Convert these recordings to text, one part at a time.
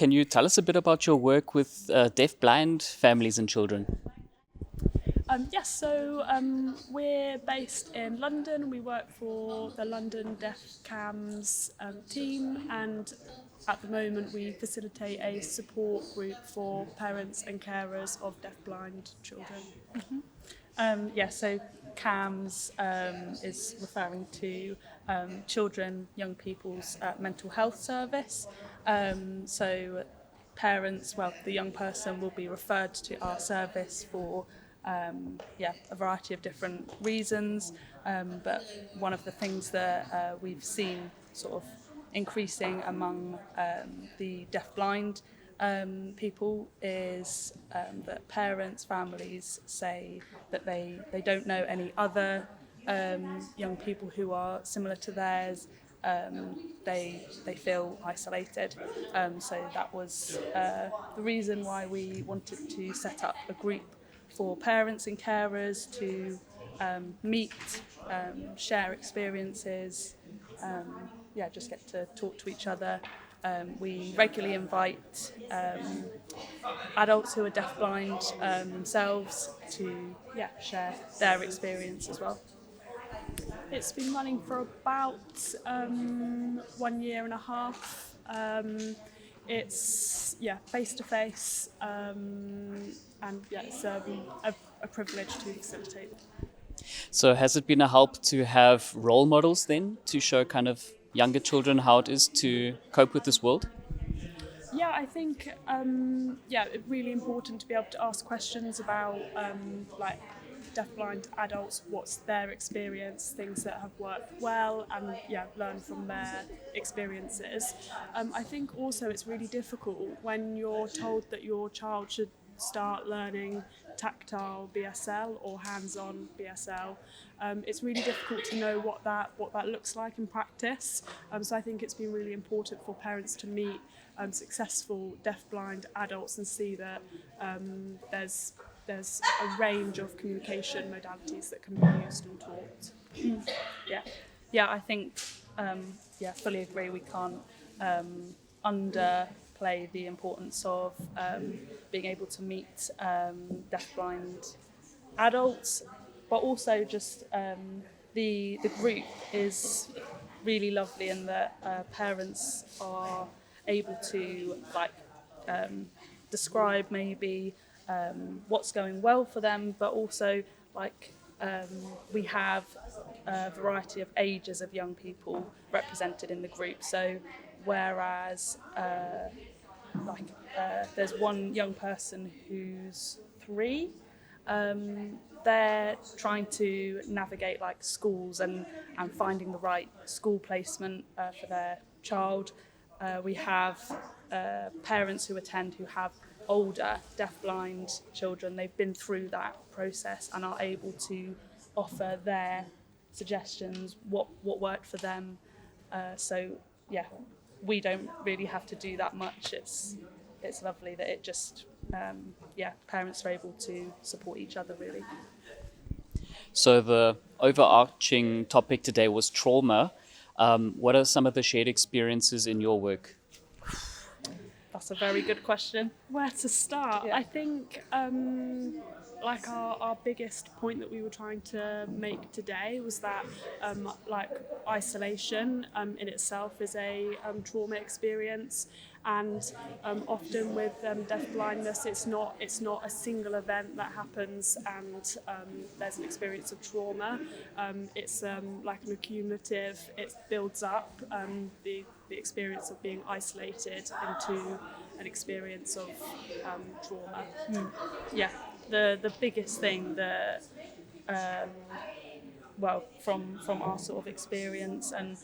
can you tell us a bit about your work with deaf-blind families and children? We're based in London. We work for the London Deaf CAMS team, and at the moment we facilitate a support group for parents and carers of deaf-blind children. So CAMS is referring to children, young people's mental health service. So parents, the young person will be referred to our service for a variety of different reasons. But one of the things that we've seen sort of increasing among the deaf-blind people is that parents, families say that they don't know any other young people who are similar to theirs. They feel isolated. So that was the reason why we wanted to set up a group for parents and carers to meet, share experiences, just get to talk to each other. We regularly invite adults who are deafblind themselves to share their experience as well. It's been running for about 1 year and a half. It's face to face, and it's a privilege to facilitate. So has it been a help to have role models then to show kind of younger children how it is to cope with this world? Yeah, I think it's really important to be able to ask questions about deafblind adults, what's their experience, things that have worked well, and learn from their experiences. I think also it's really difficult when you're told that your child should start learning tactile BSL or hands-on BSL. It's really difficult to know what that looks like in practice. So I think it's been really important for parents to meet successful deafblind adults and see that there's a range of communication modalities that can be used and taught. I think fully agree. We can't underplay the importance of being able to meet deafblind adults, but also just the group is really lovely in that parents are able to describe maybe what's going well for them, but also we have a variety of ages of young people represented in the group. So whereas there's one young person who's 3, they're trying to navigate schools and finding the right school placement for their child. We have parents who attend who have older deafblind children. They've been through that process and are able to offer their suggestions, what worked for them. We don't really have to do that much. It's lovely that it just parents are able to support each other really. So the overarching topic today was trauma. What are some of the shared experiences in your work? That's a very good question. Where to start? Yeah. I think our biggest point that we were trying to make today was that isolation in itself is a trauma experience, and often with deafblindness it's not a single event that happens and there's an experience of trauma. It's like an accumulative. It builds up the experience of being isolated into an experience of trauma. The biggest thing that from our sort of experience and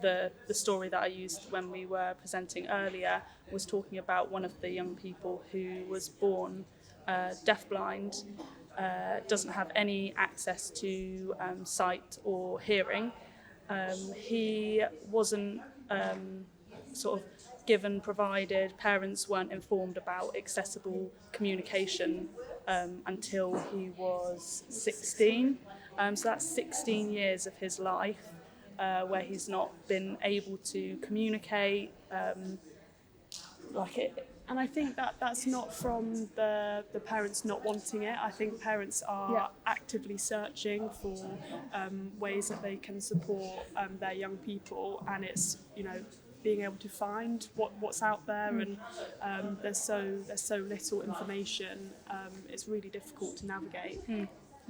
the story that I used when we were presenting earlier was talking about one of the young people who was born deafblind, doesn't have any access to sight or hearing. He wasn't provided, parents weren't informed about accessible communication until he was 16. So that's 16 years of his life where he's not been able to communicate. like it. And I think that that's not from the parents not wanting it. I think parents are actively searching for ways that they can support their young people, and it's, you know, being able to find what's out there, and there's so little information. It's really difficult to navigate.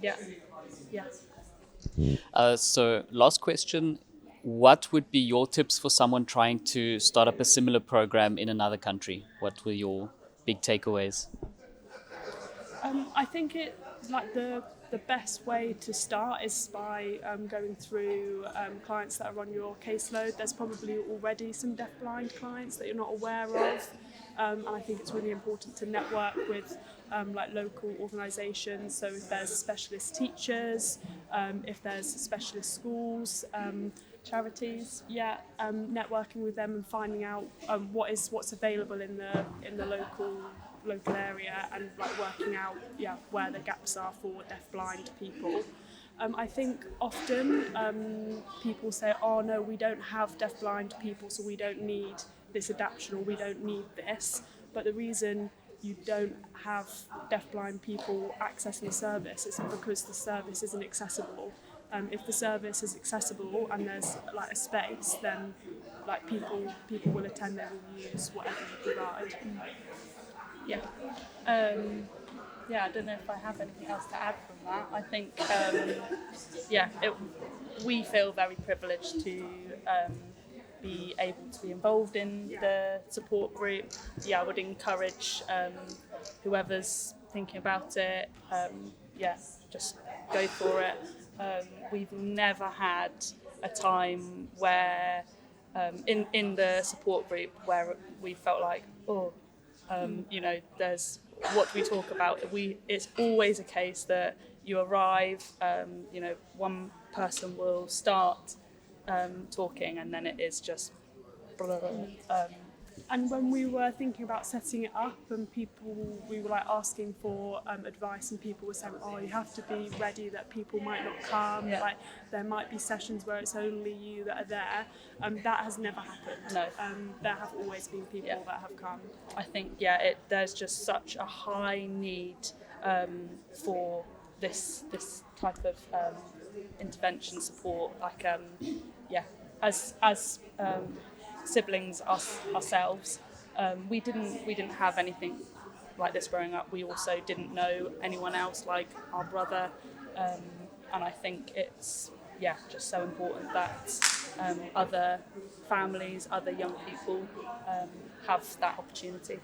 Yeah. So last question, what would be your tips for someone trying to start up a similar program in another country? What were your big takeaways? I think the best way to start is by going through clients that are on your caseload. There's probably already some deafblind clients that you're not aware of, and I think it's really important to network with like local organisations. So if there's specialist teachers, if there's specialist schools, Charities. networking with them and finding out what's available in the local area, and like working out where the gaps are for deafblind people. I think often people say, oh no, we don't have deafblind people, so we don't need this adaptation, or we don't need this. But the reason you don't have deafblind people accessing the service is because the service isn't accessible. If the service is accessible and there's like a space, then like people will attend, they will use whatever you provide. I don't know if I have anything else to add from that. I think we feel very privileged to be able to be involved in the support group. I would encourage whoever's thinking about it, just go for it. We've never had a time where in the support group where we felt like, there's what we talk about. It's always a case that you arrive, one person will start talking, and then it is just And when we were thinking about setting it up, and we were like asking for advice, and people were saying, oh, you have to be ready that people might not come, like there might be sessions where it's only you that are there. That has never happened. No. There have always been people that have come. I think there's just such a high need for this type of intervention support. Like as siblings ourselves, we didn't have anything like this growing up. We also didn't know anyone else like our brother, and I think it's just so important that other families, other young people have that opportunity.